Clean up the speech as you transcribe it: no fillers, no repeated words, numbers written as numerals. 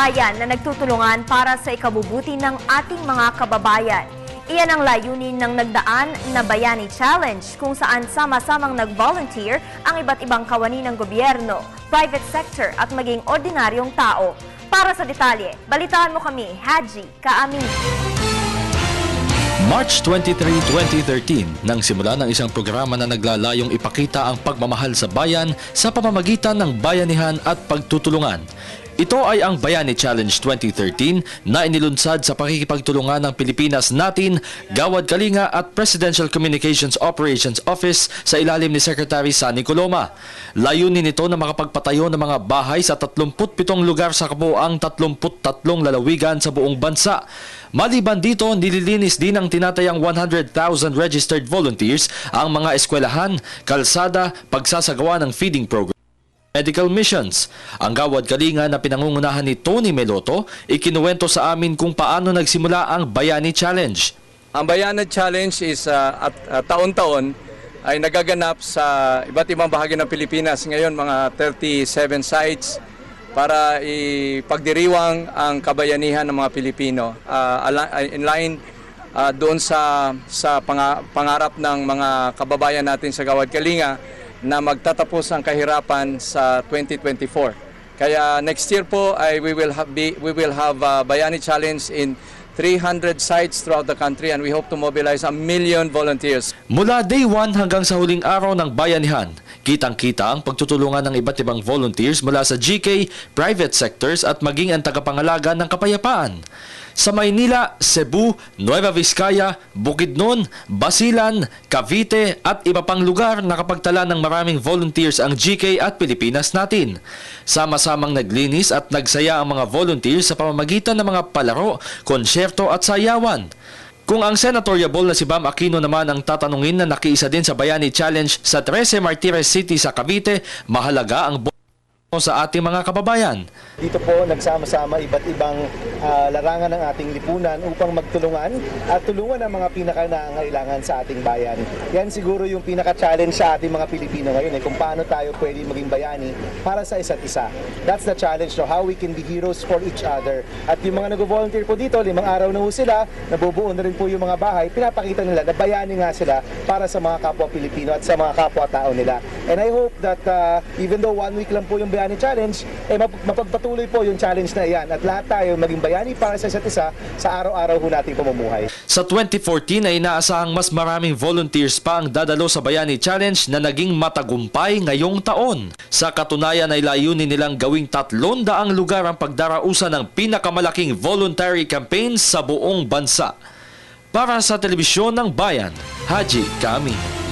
bayan na nagtutulungan para sa ikabubuti ng ating mga kababayan. Iyan ang layunin ng nagdaan na Bayani Challenge kung saan sama-samang nag-volunteer ang iba't ibang kawani ng gobyerno, private sector at maging ordinaryong tao. Para sa detalye, balitaan mo kami, Haji Kaamin. March 23, 2013, nang simula ng isang programa na naglalayong ipakita ang pagmamahal sa bayan sa pamamagitan ng bayanihan at pagtutulungan. Ito ay ang Bayani Challenge 2013 na inilunsad sa pakikipagtulungan ng Pilipinas Natin, Gawad Kalinga at Presidential Communications Operations Office sa ilalim ni Secretary Sunny Coloma. Layunin nito na makapagpatayo ng mga bahay sa 37 lugar sa kabuoang 33 lalawigan sa buong bansa. Maliban dito, nililinis din ng tinatayang 100,000 registered volunteers ang mga eskwelahan, kalsada, pagsasagawa ng feeding program, medical missions. Ang Gawad Kalinga na pinangungunahan ni Tony Meloto, ikinuwento sa amin kung paano nagsimula ang Bayani Challenge. Ang Bayani Challenge is taon-taon ay nagaganap sa iba't ibang bahagi ng Pilipinas. Ngayon mga 37 sites para ipagdiriwang ang kabayanihan ng mga Pilipino. In line doon sa pangarap ng mga kababayan natin sa Gawad Kalinga na magtatapos ang kahirapan sa 2024. Kaya next year po ay we will have Bayani Challenge in 300 sites throughout the country and we hope to mobilize 1 million volunteers. Mula day 1 hanggang sa huling araw ng bayanihan, kitang-kita ang pagtutulungan ng iba't ibang volunteers mula sa GK, private sectors at maging ang tagapangalaga ng kapayapaan. Sa Maynila, Cebu, Nueva Vizcaya, Bukidnon, Basilan, Cavite at iba pang lugar nakapagtala ng maraming volunteers ang GK at Pilipinas Natin. Sama-samang naglinis at nagsaya ang mga volunteers sa pamamagitan ng mga palaro, konsyerto at sayawan. Kung ang senatoriable na si Bam Aquino naman ang tatanungin na nakiisa din sa Bayani Challenge sa 13 Martires City sa Cavite, mahalaga ang sa ating mga kababayan. Dito po nagsama-sama iba't ibang larangan ng ating lipunan upang magtulungan at tulungan ang mga pinaka-nangangailangan sa ating bayan. Yan siguro yung pinaka-challenge sa ating mga Pilipino ngayon, kung paano tayo pwede maging bayani para sa isa't isa. That's the challenge, how we can be heroes for each other. At yung mga nag-volunteer po dito, 5 araw na po sila, nabubuo na rin po yung mga bahay, pinapakita nila na bayani nga sila para sa mga kapwa Pilipino at sa mga kapwa-tao nila. And I hope that even though 1 week lang po yung Bayani Challenge, mapagpatuloy po yung challenge na iyan at lahat tayo maging bayani para sa isa't isa sa araw-araw ho nating pamumuhay. Sa 2014 ay inaasahang mas maraming volunteers pa ang dadalo sa Bayani Challenge na naging matagumpay ngayong taon. Sa katunayan ay layunin nilang gawing 300 lugar ang pagdarausan ng pinakamalaking voluntary campaign sa buong bansa. Para sa Telebisyon ng Bayan, Haji Kaamin.